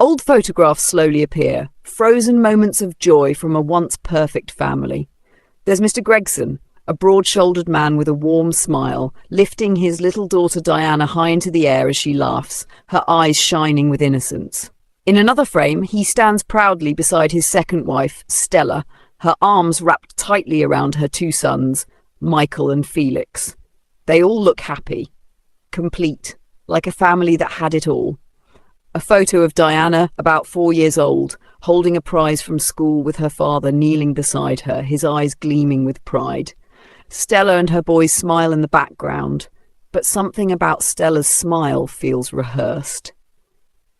Old photographs slowly appear, frozen moments of joy from a once perfect family. There's Mr. Gregson, a broad-shouldered man with a warm smile, lifting his little daughter Diana high into the air as she laughs, her eyes shining with innocence. In another frame, he stands proudly beside his second wife, Stella, her arms wrapped tightly around her two sons, Michael and Felix. They all look happy, complete, like a family that had it all. A photo of Diana, about 4 years old, holding a prize from school with her father kneeling beside her, his eyes gleaming with pride. Stella and her boys smile in the background, but something about Stella's smile feels rehearsed.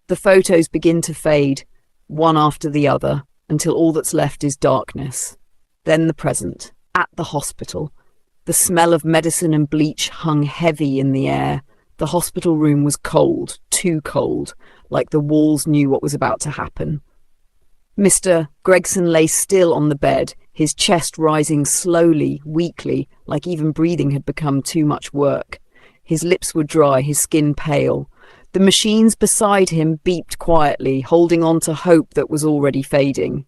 The photos begin to fade, one after the other, until all that's left is darkness. Then the present, at the hospital. The smell of medicine and bleach hung heavy in the air. The hospital room was cold, too cold, like the walls knew what was about to happen. Mr. Gregson lay still on the bed, his chest rising slowly, weakly, like even breathing had become too much work. His lips were dry, his skin pale. The machines beside him beeped quietly, holding on to hope that was already fading.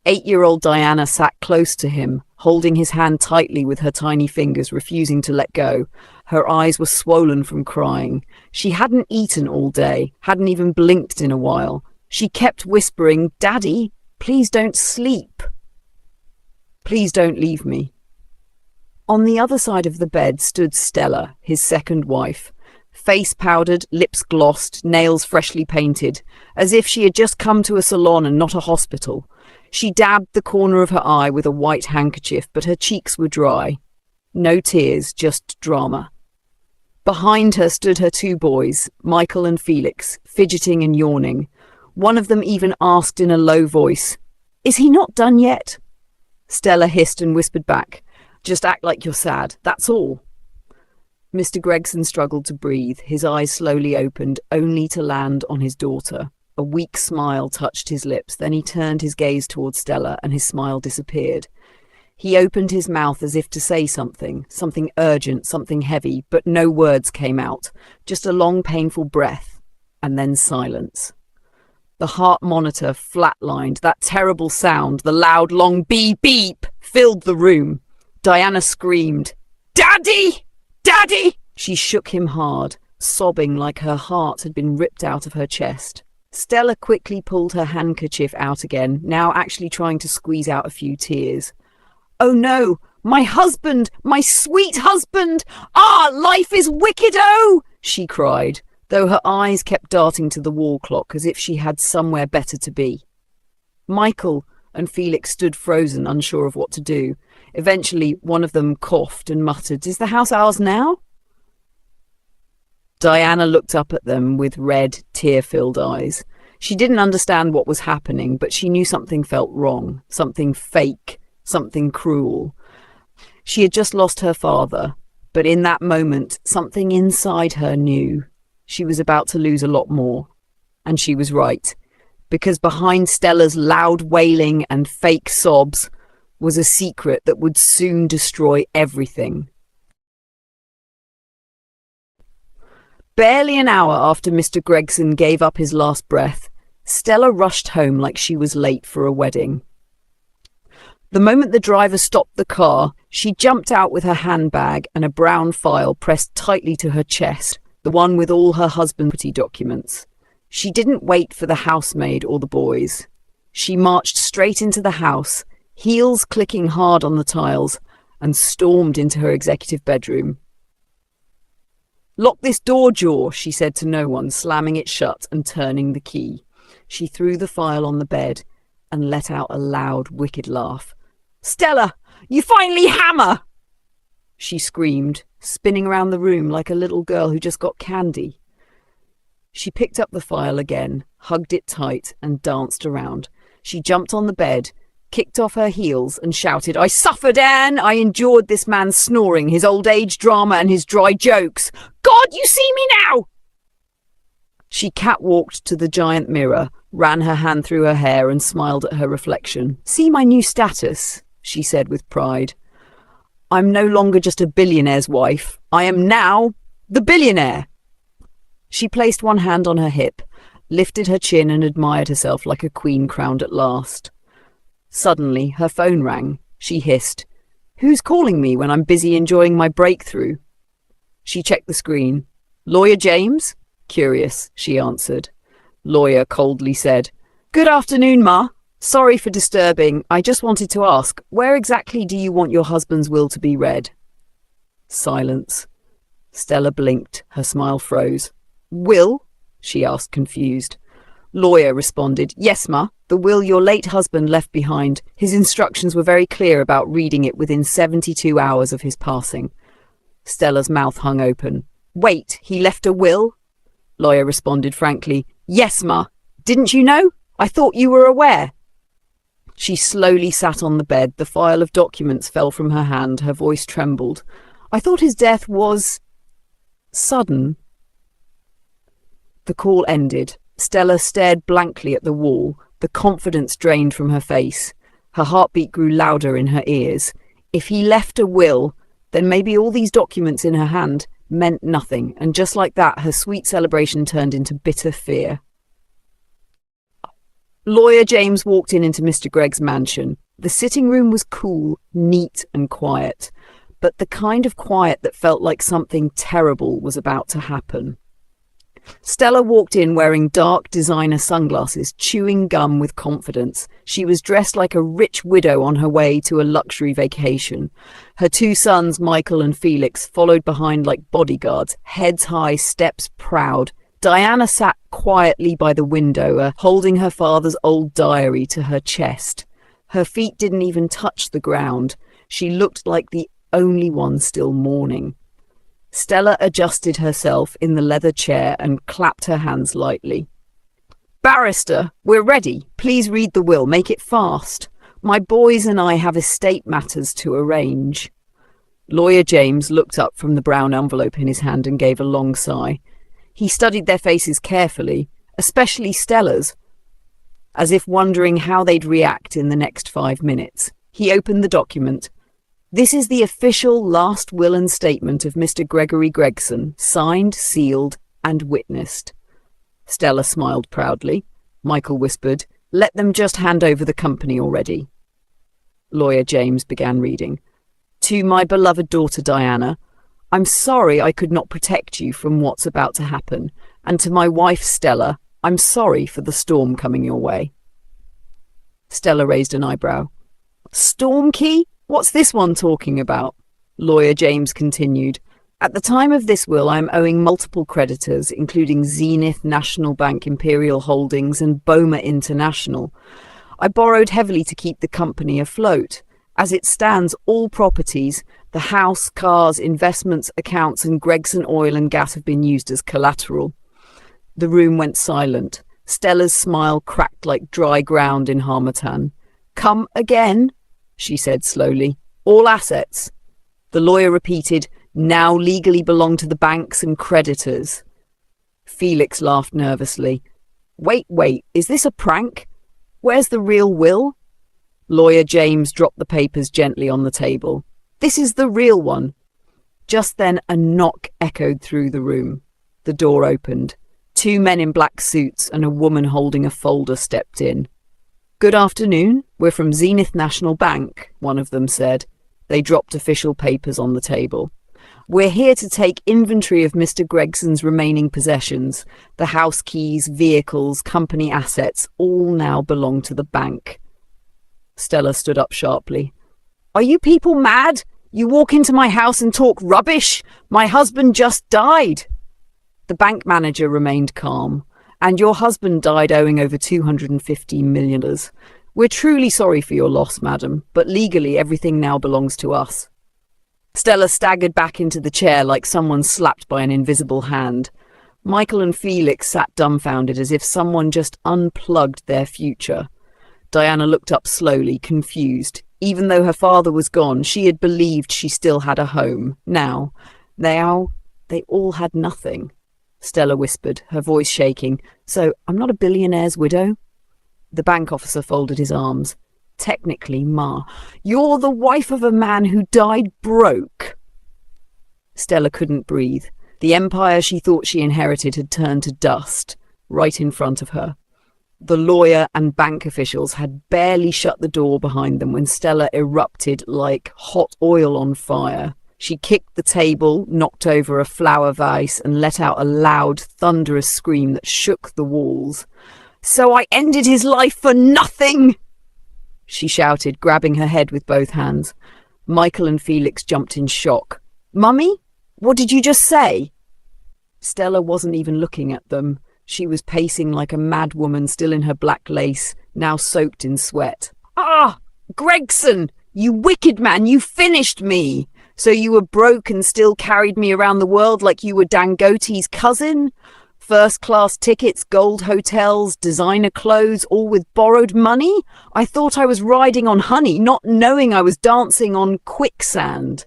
8-year-old Diana sat close to him, holding his hand tightly with her tiny fingers, refusing to let go. Her eyes were swollen from crying. She hadn't eaten all day, hadn't even blinked in a while. She kept whispering, "Daddy, please don't sleep. Please don't leave me." On the other side of the bed stood Stella, his second wife. Face powdered, lips glossed, nails freshly painted, as if she had just come to a salon and not a hospital. She dabbed the corner of her eye with a white handkerchief, but her cheeks were dry. No tears, just drama. Behind her stood her two boys, Michael and Felix, fidgeting and yawning. One of them even asked in a low voice, "Is he not done yet?" Stella hissed and whispered back, "Just act like you're sad, that's all." Mr. Gregson struggled to breathe, his eyes slowly opened, only to land on his daughter. A weak smile touched his lips, then he turned his gaze towards Stella and his smile disappeared. He opened his mouth as if to say something, something urgent, something heavy, but no words came out, just a long painful breath, and then silence. The heart monitor flatlined, that terrible sound, the loud long beep beep, filled the room. Diana screamed, "Daddy! Daddy!" She shook him hard, sobbing like her heart had been ripped out of her chest. Stella quickly pulled her handkerchief out again, now actually trying to squeeze out a few tears. "Oh no, my husband, my sweet husband! Ah, life is wicked, oh!" she cried, though her eyes kept darting to the wall clock as if she had somewhere better to be. Michael and Felix stood frozen, unsure of what to do. Eventually, one of them coughed and muttered, "Is the house ours now?" Diana looked up at them with red, tear-filled eyes. She didn't understand what was happening, but she knew something felt wrong, something fake, something cruel. She had just lost her father, but in that moment, something inside her knew she was about to lose a lot more. And she was right, because behind Stella's loud wailing and fake sobs was a secret that would soon destroy everything. Barely an hour after Mr. Gregson gave up his last breath, Stella rushed home like she was late for a wedding. The moment the driver stopped the car, she jumped out with her handbag and a brown file pressed tightly to her chest, the one with all her husband's property documents. She didn't wait for the housemaid or the boys. She marched straight into the house, heels clicking hard on the tiles, and stormed into her executive bedroom. "Lock this door, Jaw," she said to no one, slamming it shut and turning the key. She threw the file on the bed and let out a loud, wicked laugh. "Stella, you finally hammer!" she screamed, spinning around the room like a little girl who just got candy. She picked up the file again, hugged it tight, and danced around. She jumped on the bed, kicked off her heels, and shouted, "I suffered, Anne! I endured this man's snoring, his old age drama, and his dry jokes. God, you see me now!" She catwalked to the giant mirror, ran her hand through her hair, and smiled at her reflection. "See my new status," she said with pride. "I'm no longer just a billionaire's wife. I am now the billionaire." She placed one hand on her hip, lifted her chin and admired herself like a queen crowned at last. Suddenly, her phone rang. She hissed, "Who's calling me when I'm busy enjoying my breakthrough?" She checked the screen. "Lawyer James?" "Curious," she answered. Lawyer coldly said, "Good afternoon, Ma. Sorry for disturbing. I just wanted to ask, where exactly do you want your husband's will to be read?" Silence. Stella blinked. Her smile froze. "Will?" she asked, confused. Lawyer responded, "Yes, Ma. The will your late husband left behind. His instructions were very clear about reading it within 72 hours of his passing." Stella's mouth hung open. "Wait, he left a will?" Lawyer responded frankly, "Yes, Ma. Didn't you know? I thought you were aware." She slowly sat on the bed. The file of documents fell from her hand. Her voice trembled. "I thought his death was sudden." The call ended. Stella stared blankly at the wall. The confidence drained from her face. Her heartbeat grew louder in her ears. If he left a will, then maybe all these documents in her hand meant nothing, and just like that, her sweet celebration turned into bitter fear. Lawyer James walked into Mr. Gregg's mansion. The sitting room was cool, neat and quiet, but the kind of quiet that felt like something terrible was about to happen. Stella walked in wearing dark designer sunglasses, chewing gum with confidence. She was dressed like a rich widow on her way to a luxury vacation. Her two sons, Michael and Felix, followed behind like bodyguards, heads high, steps proud. Diana sat quietly by the window, holding her father's old diary to her chest. Her feet didn't even touch the ground. She looked like the only one still mourning. Stella adjusted herself in the leather chair and clapped her hands lightly. "Barrister, we're ready. Please read the will. Make it fast. My boys and I have estate matters to arrange." Lawyer James looked up from the brown envelope in his hand and gave a long sigh. He studied their faces carefully, especially Stella's, as if wondering how they'd react in the next 5 minutes. He opened the document. "This is the official last will and statement of Mr. Gregory Gregson, signed, sealed, and witnessed." Stella smiled proudly. Michael whispered, "Let them just hand over the company already." Lawyer James began reading. "To my beloved daughter Diana, I'm sorry I could not protect you from what's about to happen. And to my wife Stella, I'm sorry for the storm coming your way." Stella raised an eyebrow. "Storm key? What's this one talking about?" Lawyer James continued. "At the time of this will, I am owing multiple creditors, including Zenith National Bank Imperial Holdings and Boma International. I borrowed heavily to keep the company afloat. As it stands, all properties, the house, cars, investments, accounts, and Gregson Oil and Gas have been used as collateral." The room went silent. Stella's smile cracked like dry ground in harmattan. "Come again?" she said slowly. "All assets." The lawyer repeated, "Now legally belong to the banks and creditors." Felix laughed nervously. Wait, is this a prank? Where's the real will?" Lawyer James dropped the papers gently on the table. "This is the real one." Just then a knock echoed through the room. The door opened. 2 men in black suits and a woman holding a folder stepped in. "Good afternoon. We're from Zenith National Bank," one of them said. They dropped official papers on the table. "We're here to take inventory of Mr. Gregson's remaining possessions. The house keys, vehicles, company assets all now belong to the bank." Stella stood up sharply. "Are you people mad? You walk into my house and talk rubbish? My husband just died." The bank manager remained calm. "And your husband died owing over $250 million. We're truly sorry for your loss, madam, but legally everything now belongs to us." Stella staggered back into the chair like someone slapped by an invisible hand. Michael and Felix sat dumbfounded as if someone just unplugged their future. Diana looked up slowly, confused. Even though her father was gone, she had believed she still had a home. Now, they all had nothing. Stella whispered, her voice shaking. "So, I'm not a billionaire's widow?" The bank officer folded his arms. "Technically, Ma, you're the wife of a man who died broke." Stella couldn't breathe. The empire she thought she inherited had turned to dust. right in front of her. The lawyer and bank officials had barely shut the door behind them when Stella erupted like hot oil on fire. She kicked the table, knocked over a flower vase, and let out a loud, thunderous scream that shook the walls. "So I ended his life for nothing!" she shouted, grabbing her head with both hands. Michael and Felix jumped in shock. "Mummy, what did you just say?" Stella wasn't even looking at them. She was pacing like a mad woman, still in her black lace, now soaked in sweat. "Ah, Gregson, you wicked man, you finished me! So you were broke and still carried me around the world like you were Dangote's cousin? First-class tickets, gold hotels, designer clothes, all with borrowed money? I thought I was riding on honey, not knowing I was dancing on quicksand."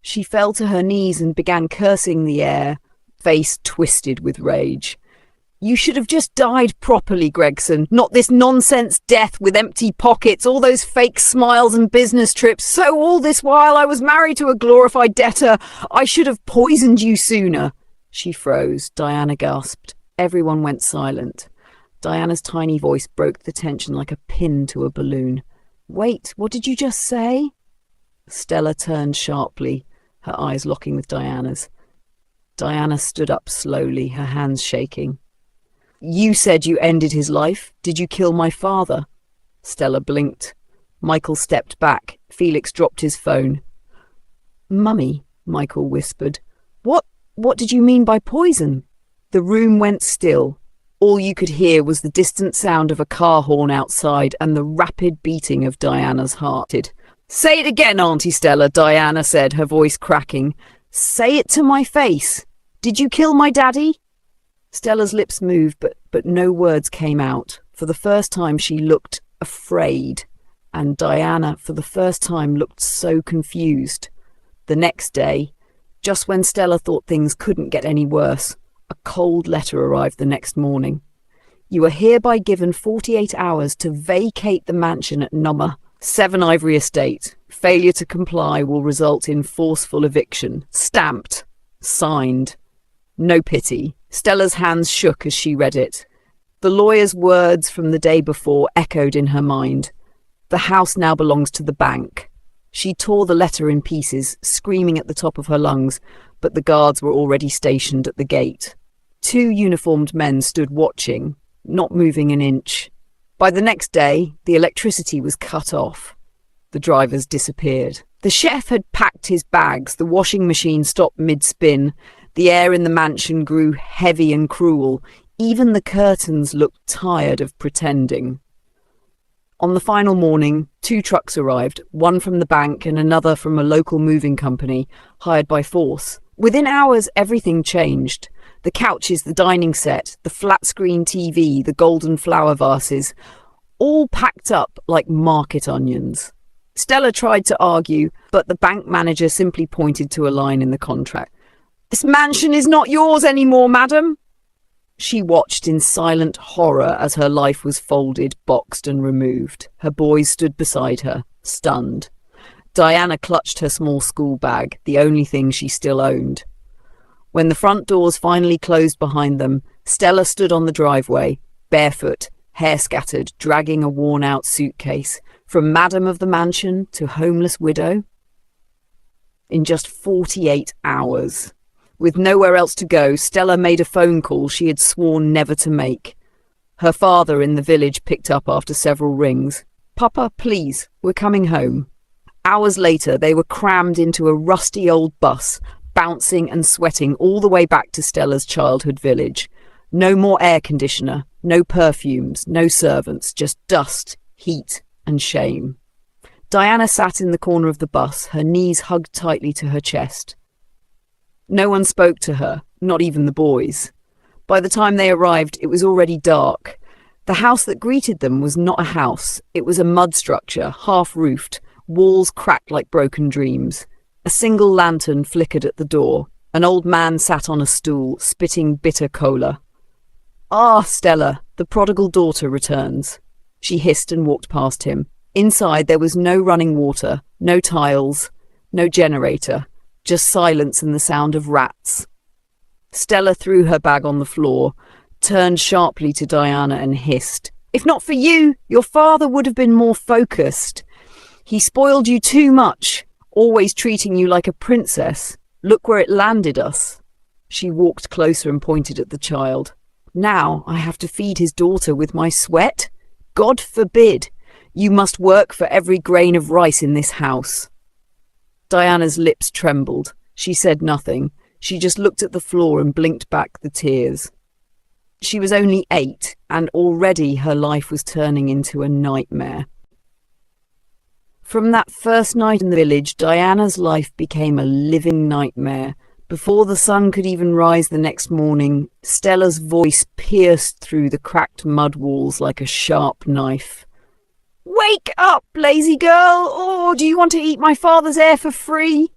She fell to her knees and began cursing the air, face twisted with rage. "You should have just died properly, Gregson, not this nonsense death with empty pockets, all those fake smiles and business trips. So all this while I was married to a glorified debtor. I should have poisoned you sooner." She froze. Diana gasped. Everyone went silent. Diana's tiny voice broke the tension like a pin to a balloon. "Wait, what did you just say?" Stella turned sharply, her eyes locking with Diana's. Diana stood up slowly, her hands shaking. "You said you ended his life. Did you kill my father?" Stella blinked. Michael stepped back. Felix dropped his phone. "Mummy," Michael whispered. What did you mean by poison?" The room went still. All you could hear was the distant sound of a car horn outside and the rapid beating of Diana's heart. "Say it again, Auntie Stella," Diana said, her voice cracking. "Say it to my face. Did you kill my daddy?" Stella's lips moved, but no words came out. For the first time she looked afraid, and Diana, for the first time, looked so confused. The next day, just when Stella thought things couldn't get any worse, a cold letter arrived the next morning. "You are hereby given 48 hours to vacate the mansion at Number 7 Ivory Estate. Failure to comply will result in forceful eviction. Stamped. Signed. No pity." Stella's hands shook as she read it. The lawyer's words from the day before echoed in her mind. "The house now belongs to the bank." She tore the letter in pieces, screaming at the top of her lungs, but the guards were already stationed at the gate. 2 uniformed men stood watching, not moving an inch. By the next day, the electricity was cut off. The drivers disappeared. The chef had packed his bags, the washing machine stopped mid-spin, the air in the mansion grew heavy and cruel. Even the curtains looked tired of pretending. On the final morning, 2 trucks arrived, one from the bank and another from a local moving company, hired by force. Within hours, everything changed. The couches, the dining set, the flat-screen TV, the golden flower vases, all packed up like market onions. Stella tried to argue, but the bank manager simply pointed to a line in the contract. "This mansion is not yours anymore, madam." She watched in silent horror as her life was folded, boxed and removed. Her boys stood beside her, stunned. Diana clutched her small school bag, the only thing she still owned. When the front doors finally closed behind them, Stella stood on the driveway, barefoot, hair scattered, dragging a worn-out suitcase, from madam of the mansion to homeless widow. In just 48 hours. With nowhere else to go, Stella made a phone call she had sworn never to make. Her father in the village picked up after several rings. "Papa, please, we're coming home." Hours later, they were crammed into a rusty old bus, bouncing and sweating all the way back to Stella's childhood village. No more air conditioner, no perfumes, no servants, just dust, heat and shame. Diana sat in the corner of the bus, her knees hugged tightly to her chest. No one spoke to her, not even the boys. By the time they arrived, it was already dark. The house that greeted them was not a house. It was a mud structure, half-roofed, walls cracked like broken dreams. A single lantern flickered at the door. An old man sat on a stool, spitting bitter cola. "Ah, Stella, the prodigal daughter returns." She hissed and walked past him. Inside there was no running water, no tiles, no generator. Just silence and the sound of rats. Stella threw her bag on the floor. turned sharply to Diana and hissed, "If not for you, your father would have been more focused. He spoiled you too much, always treating you like a princess. Look where it landed us." She walked closer and pointed at the child. "Now I have to feed his daughter with my sweat? God forbid! You must work for every grain of rice in this house." Diana's lips trembled. She said nothing. She just looked at the floor and blinked back the tears. She was only 8, and already her life was turning into a nightmare. From that first night in the village, Diana's life became a living nightmare. Before the sun could even rise the next morning, Stella's voice pierced through the cracked mud walls like a sharp knife. "Wake up, lazy girl! Or do you want to eat my father's heir for free?"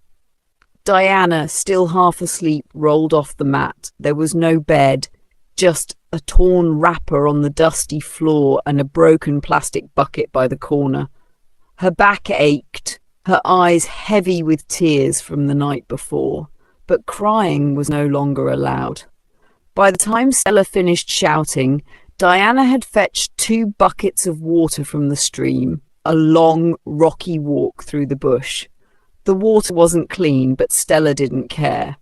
Diana, still half asleep, rolled off the mat. There was no bed, just a torn wrapper on the dusty floor and a broken plastic bucket by the corner. Her back ached, her eyes heavy with tears from the night before, but crying was no longer allowed. By the time Stella finished shouting, Diana had fetched 2 buckets of water from the stream, a long, rocky walk through the bush. The water wasn't clean, but Stella didn't care.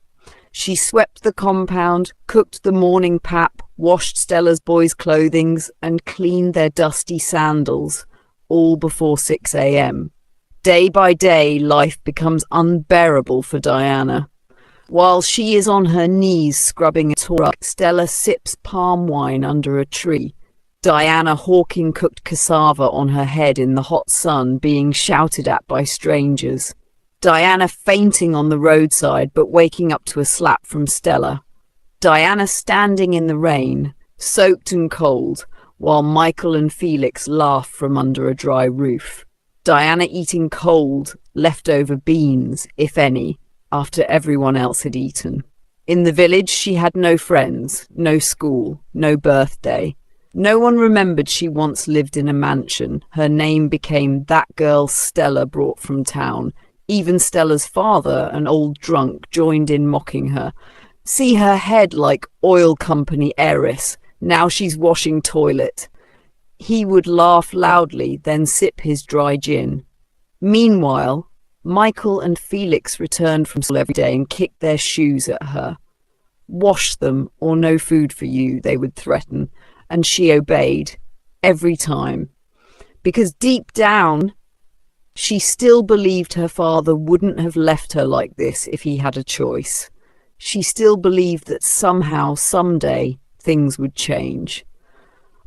She swept the compound, cooked the morning pap, washed Stella's boys' clothing, and cleaned their dusty sandals, all before 6 a.m. Day by day, life becomes unbearable for Diana. While she is on her knees scrubbing a toilet, Stella sips palm wine under a tree. Diana hawking cooked cassava on her head in the hot sun, being shouted at by strangers. Diana fainting on the roadside but waking up to a slap from Stella. Diana standing in the rain, soaked and cold, while Michael and Felix laugh from under a dry roof. Diana eating cold, leftover beans, if any, after everyone else had eaten. In the village, she had no friends, no school, no birthday. No one remembered she once lived in a mansion. Her name became that girl Stella brought from town. Even Stella's father, an old drunk, joined in mocking her. See her head like oil company heiress. Now she's washing toilet. He would laugh loudly, then sip his dry gin. Meanwhile, Michael and Felix returned from school every day and kicked their shoes at her. "Wash them, or no food for you," they would threaten, and she obeyed, every time. Because deep down, she still believed her father wouldn't have left her like this if he had a choice. She still believed that somehow, someday, things would change.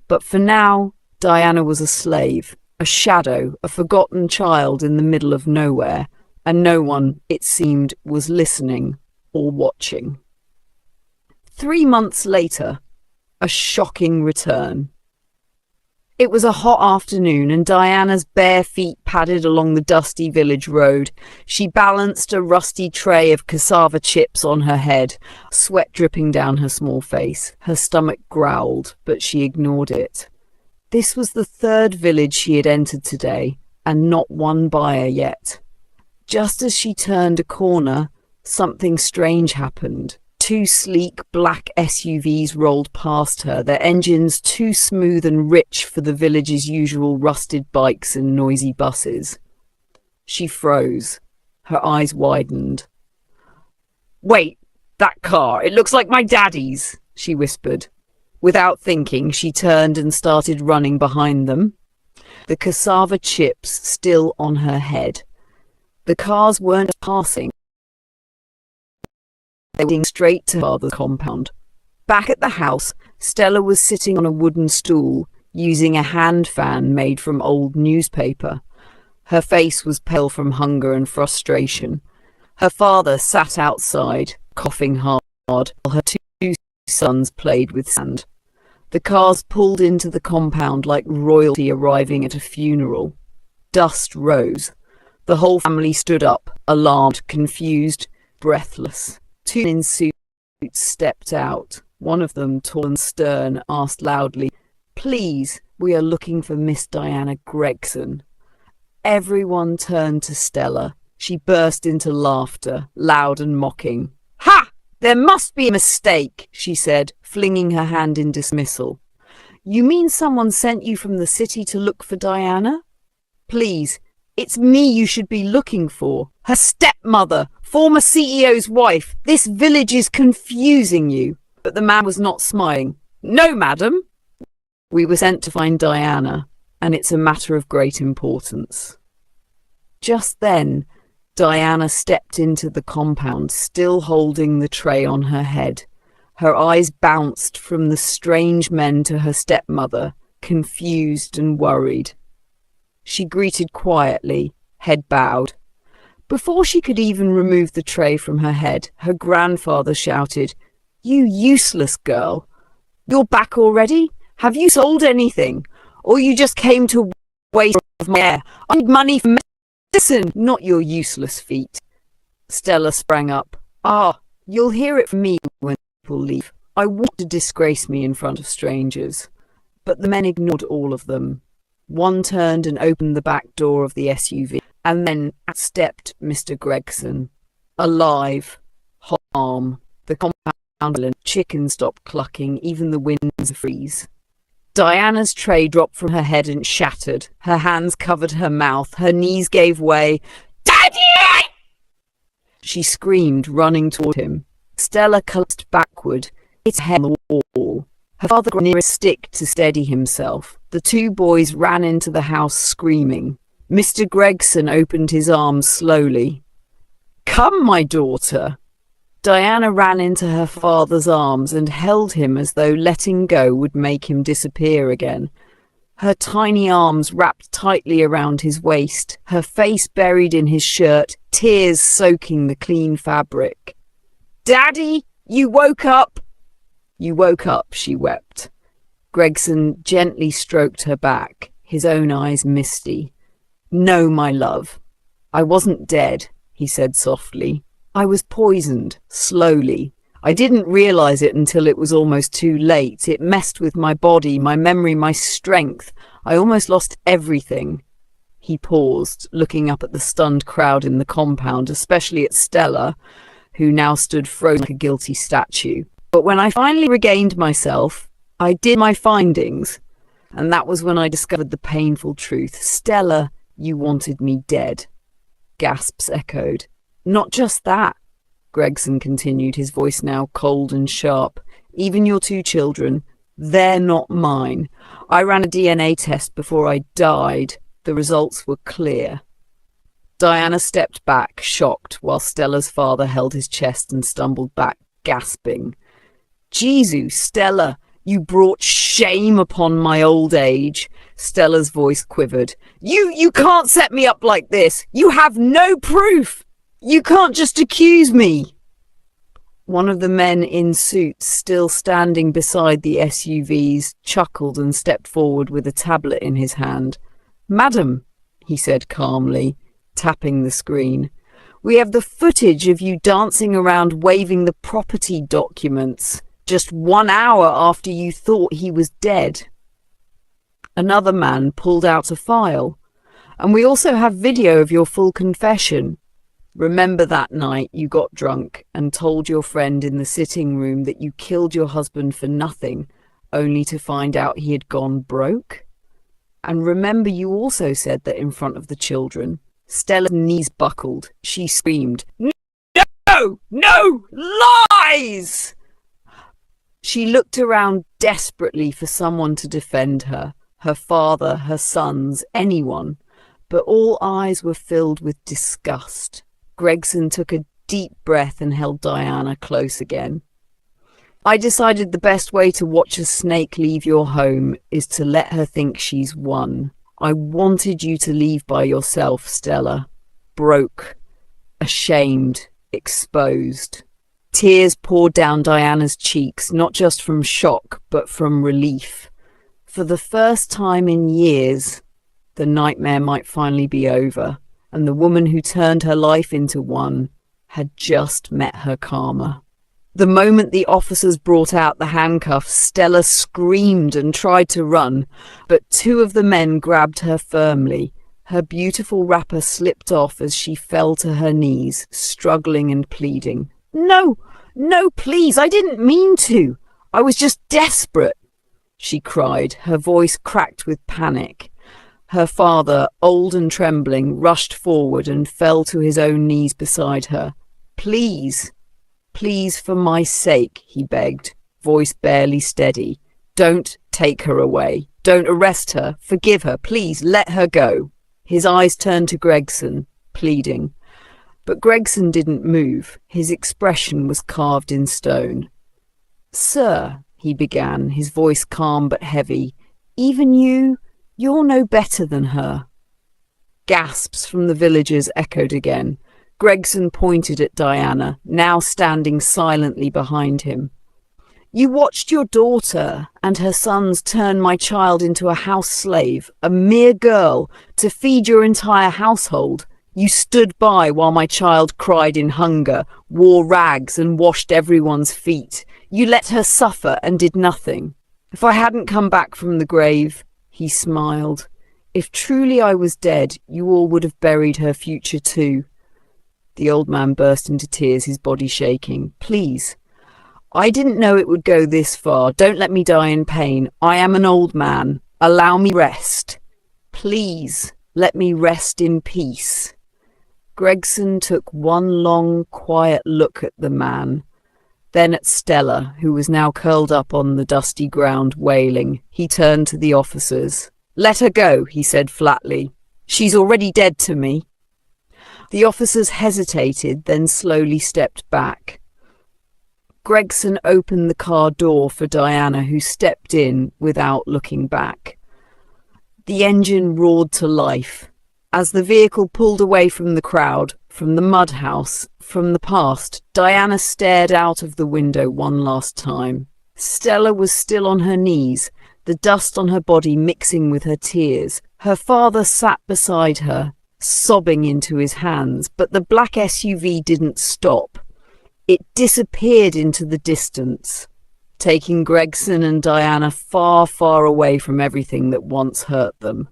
But for now, Diana was a slave, a shadow, a forgotten child in the middle of nowhere, and no one, it seemed, was listening or watching. 3 months later, a shocking return. It was a hot afternoon, and Diana's bare feet padded along the dusty village road. She balanced a rusty tray of cassava chips on her head, sweat dripping down her small face. Her stomach growled, but she ignored it. This was the 3rd village she had entered today, and not one buyer yet. Just as she turned a corner, something strange happened. 2 sleek black SUVs rolled past her, their engines too smooth and rich for the village's usual rusted bikes and noisy buses. She froze. Her eyes widened. "Wait, that car, it looks like my daddy's," she whispered. Without thinking, she turned and started running behind them, the cassava chips still on her head. The cars weren't passing. They were heading straight to her father's compound. Back at the house, Stella was sitting on a wooden stool, using a hand fan made from old newspaper. Her face was pale from hunger and frustration. Her father sat outside, coughing hard, while her 2 sons played with sand. The cars pulled into the compound like royalty arriving at a funeral. Dust rose. The whole family stood up, alarmed, confused, breathless. 2 men in suits stepped out. One of them, tall and stern, asked loudly, "Please, we are looking for Miss Diana Gregson." Everyone turned to Stella. She burst into laughter, loud and mocking. "Ha! "There must be a mistake," she said, flinging her hand in dismissal. "You mean someone sent you from the city to look for Diana? Please, it's me you should be looking for. Her stepmother, former CEO's wife. This village is confusing you." But the man was not smiling. "No, madam. We were sent to find Diana, and it's a matter of great importance." Just then, Diana stepped into the compound, still holding the tray on her head. Her eyes bounced from the strange men to her stepmother, confused and worried. She greeted quietly, head bowed. Before she could even remove the tray from her head, her grandfather shouted, "You useless girl! You're back already? Have you sold anything? Or you just came to waste my air? I need money for medicine, not your useless feet." Stella sprang up. "Ah, you'll hear it from me when people leave. I want to disgrace me in front of strangers." But the men ignored all of them. One turned and opened the back door of the SUV, and then stepped Mr. Gregson. Alive, hot arm, the compound and chickens stopped clucking, even the winds freeze. Diana's tray dropped from her head and shattered. Her hands covered her mouth. Her knees gave way. "Daddy!" She screamed, running toward him. Stella collapsed backward, hit her head on the wall. Her father got near a stick to steady himself. The two boys ran into the house screaming. Mr. Gregson opened his arms slowly. "Come, my daughter." Diana ran into her father's arms and held him as though letting go would make him disappear again. Her tiny arms wrapped tightly around his waist, her face buried in his shirt, tears soaking the clean fabric. "Daddy, you woke up!" "You woke up," she wept. Gregson gently stroked her back, his own eyes misty. "No, my love. I wasn't dead," he said softly. "I was poisoned, slowly. I didn't realize it until it was almost too late. It messed with my body, my memory, my strength. I almost lost everything." He paused, looking up at the stunned crowd in the compound, especially at Stella, who now stood frozen like a guilty statue. "But when I finally regained myself, I did my findings, and that was when I discovered the painful truth. Stella, you wanted me dead." Gasps echoed. "Not just that," Gregson continued, his voice now cold and sharp. "Even your two children, they're not mine. I ran a DNA test before I died. The results were clear." Diana stepped back, shocked, while Stella's father held his chest and stumbled back, gasping. "Jesus, Stella, you brought shame upon my old age." Stella's voice quivered. You can't set me up like this. You have no proof. You can't just accuse me." One of the men in suits, still standing beside the SUVs, chuckled and stepped forward with a tablet in his hand. "Madam," he said calmly, tapping the screen, "we have the footage of you dancing around waving the property documents just 1 hour after you thought he was dead." Another man pulled out a file. "And we also have video of your full confession. Remember that night you got drunk and told your friend in the sitting room that you killed your husband for nothing, only to find out he had gone broke? And remember you also said that in front of the children." Stella's knees buckled. She screamed, "No! No! Lies!" She looked around desperately for someone to defend her. Her father, her sons, anyone. But all eyes were filled with disgust. Gregson took a deep breath and held Diana close again. "I decided the best way to watch a snake leave your home is to let her think she's won. I wanted you to leave by yourself, Stella. Broke, ashamed, exposed." Tears poured down Diana's cheeks, not just from shock, but from relief. For the first time in years, the nightmare might finally be over, and the woman who turned her life into one had just met her karma. The moment the officers brought out the handcuffs, Stella screamed and tried to run, but two of the men grabbed her firmly. Her beautiful wrapper slipped off as she fell to her knees, struggling and pleading. "No, No, please, I didn't mean to. I was just desperate, she cried, her voice cracked with panic. Her father, old and trembling, rushed forward and fell to his own knees beside her. Please, please, for my sake, he begged, voice barely steady. Don't take her away. Don't arrest her. Forgive her. Please, let her go. His eyes turned to Gregson, pleading. But Gregson didn't move. His expression was carved in stone. Sir, he began, his voice calm but heavy, even you're no better than her. Gasps from the villagers echoed again. Gregson pointed at Diana, now standing silently behind him. You watched your daughter and her sons turn my child into a house slave, a mere girl, to feed your entire household. You stood by while my child cried in hunger, wore rags and washed everyone's feet. You let her suffer and did nothing. If I hadn't come back from the grave, he smiled, if truly I was dead, you all would have buried her future too. The old man burst into tears, his body shaking. Please, I didn't know it would go this far. Don't let me die in pain. I am an old man. Allow me rest. Please, let me rest in peace. Gregson took one long, quiet look at the man. Then at Stella, who was now curled up on the dusty ground, wailing. He turned to the officers. Let her go, he said flatly. She's already dead to me. The officers hesitated, then slowly stepped back. Gregson opened the car door for Diana, who stepped in without looking back. The engine roared to life. As the vehicle pulled away from the crowd, from the mud house, from the past, Diana stared out of the window one last time. Stella was still on her knees, the dust on her body mixing with her tears. Her father sat beside her, sobbing into his hands, but the black SUV didn't stop. It disappeared into the distance, taking Gregson and Diana far, far away from everything that once hurt them.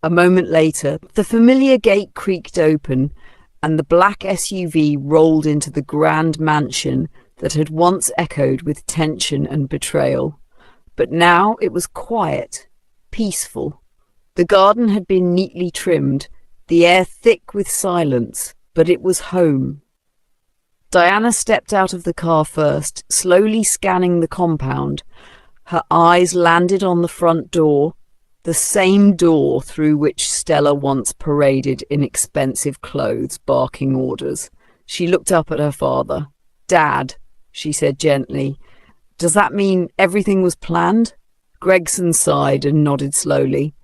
A moment later, the familiar gate creaked open, and the black SUV rolled into the grand mansion that had once echoed with tension and betrayal. But now it was quiet, peaceful. The garden had been neatly trimmed, the air thick with silence, but it was home. Diana stepped out of the car first, slowly scanning the compound. Her eyes landed on the front door, the same door through which Stella once paraded in expensive clothes, barking orders. She looked up at her father. Dad, she said gently, does that mean everything was planned? Gregson sighed and nodded slowly.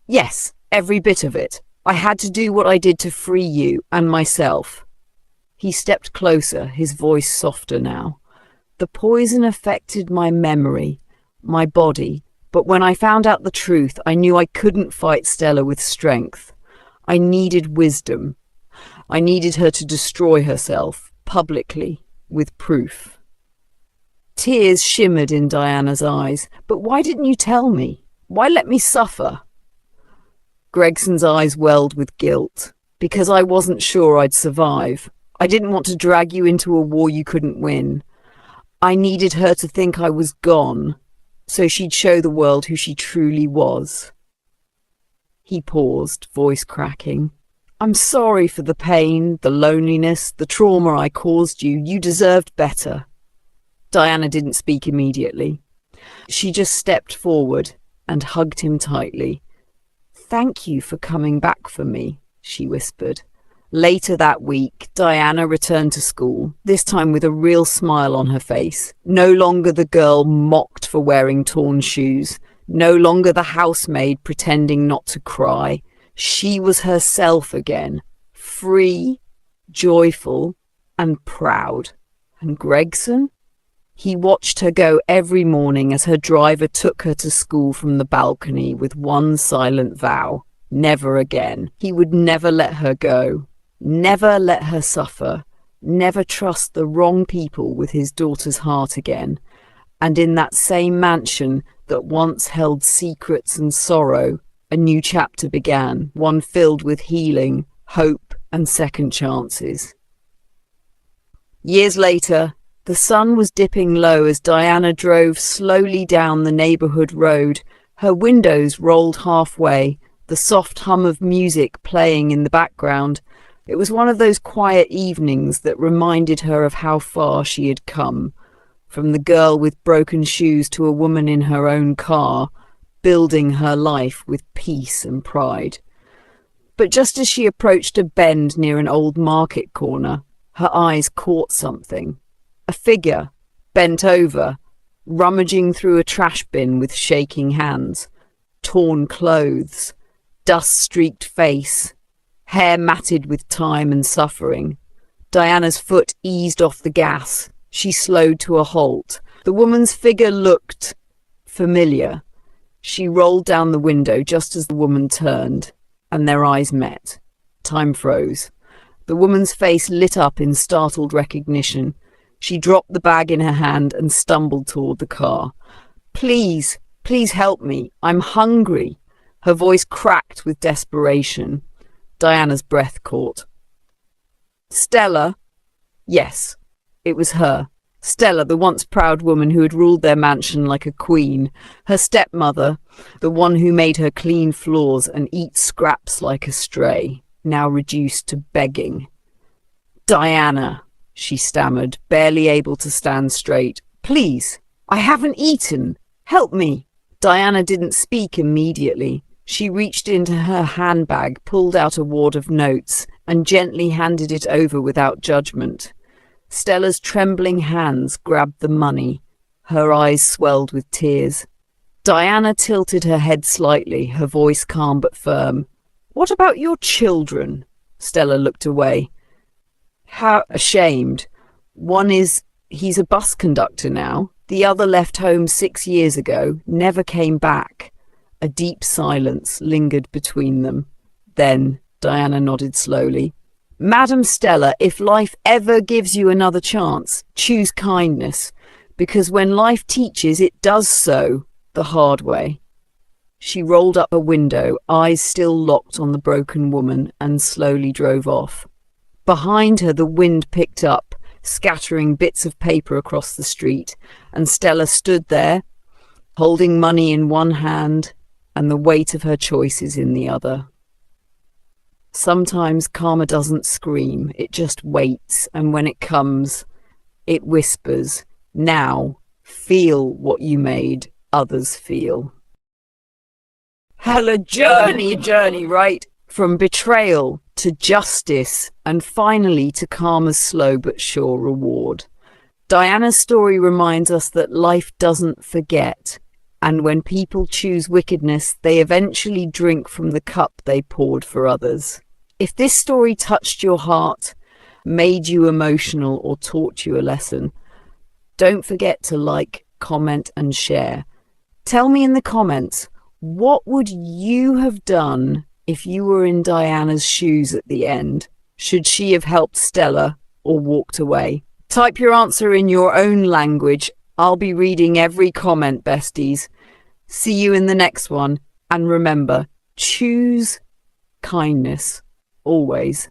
Yes, every bit of it. I had to do what I did to free you and myself. He stepped closer, his voice softer now. The poison affected my memory, my body, but when I found out the truth, I knew I couldn't fight Stella with strength. I needed wisdom. I needed her to destroy herself, publicly, with proof. Tears shimmered in Diana's eyes. But why didn't you tell me? Why let me suffer? Gregson's eyes welled with guilt. Because I wasn't sure I'd survive. I didn't want to drag you into a war you couldn't win. I needed her to think I was gone, so she'd show the world who she truly was. He paused, voice cracking. I'm sorry for the pain, the loneliness, the trauma I caused you. You deserved better. Diana didn't speak immediately. She just stepped forward and hugged him tightly. Thank you for coming back for me, she whispered. Later that week, Diana returned to school, this time with a real smile on her face. No longer the girl mocked for wearing torn shoes. No longer the housemaid pretending not to cry. She was herself again, free, joyful, and proud. And Gregson? He watched her go every morning as her driver took her to school from the balcony with one silent vow. Never again. He would never let her go. Never let her suffer, never trust the wrong people with his daughter's heart again. And in that same mansion that once held secrets and sorrow, a new chapter began, one filled with healing, hope, and second chances. Years later, The sun was dipping low as Diana drove slowly down the neighborhood road. Her windows rolled halfway, the soft hum of music playing in the background. It was one of those quiet evenings that reminded her of how far she had come, from the girl with broken shoes to a woman in her own car, building her life with peace and pride. But just as she approached a bend near an old market corner, her eyes caught something. A figure, bent over, rummaging through a trash bin with shaking hands, torn clothes, dust-streaked face, hair matted with time and suffering. Diana's foot eased off the gas. She slowed to a halt. The woman's figure looked familiar. She rolled down the window just as the woman turned, and their eyes met. Time froze. The woman's face lit up in startled recognition. She dropped the bag in her hand and stumbled toward the car. Please help me. I'm hungry." Her voice cracked with desperation. Diana's breath caught. "Stella?" Yes, it was her. Stella, the once proud woman who had ruled their mansion like a queen. Her stepmother, the one who made her clean floors and eat scraps like a stray, now reduced to begging. "Diana," she stammered, barely able to stand straight. "Please, I haven't eaten. Help me." Diana didn't speak immediately. She reached into her handbag, pulled out a wad of notes, and gently handed it over without judgment. Stella's trembling hands grabbed the money. Her eyes swelled with tears. Diana tilted her head slightly, her voice calm but firm. "What about your children?" Stella looked away. "How ashamed. He's a bus conductor now. The other left home 6 years ago, never came back." A deep silence lingered between them. Then Diana nodded slowly. "Madam Stella, if life ever gives you another chance, choose kindness, because when life teaches, it does so the hard way." She rolled up a window, eyes still locked on the broken woman, and slowly drove off. Behind her, the wind picked up, scattering bits of paper across the street, and Stella stood there, holding money in one hand and the weight of her choices in the other. Sometimes karma doesn't scream, it just waits, and when it comes, it whispers, "Now, feel what you made others feel." Hell, a journey, right? From betrayal to justice, and finally to karma's slow but sure reward. Diana's story reminds us that life doesn't forget, and when people choose wickedness, they eventually drink from the cup they poured for others. If this story touched your heart, made you emotional, or taught you a lesson, don't forget to like, comment, and share. Tell me in the comments, what would you have done if you were in Diana's shoes at the end? Should she have helped Stella or walked away? Type your answer in your own language. I'll be reading every comment, besties. See you in the next one. And remember, choose kindness, always.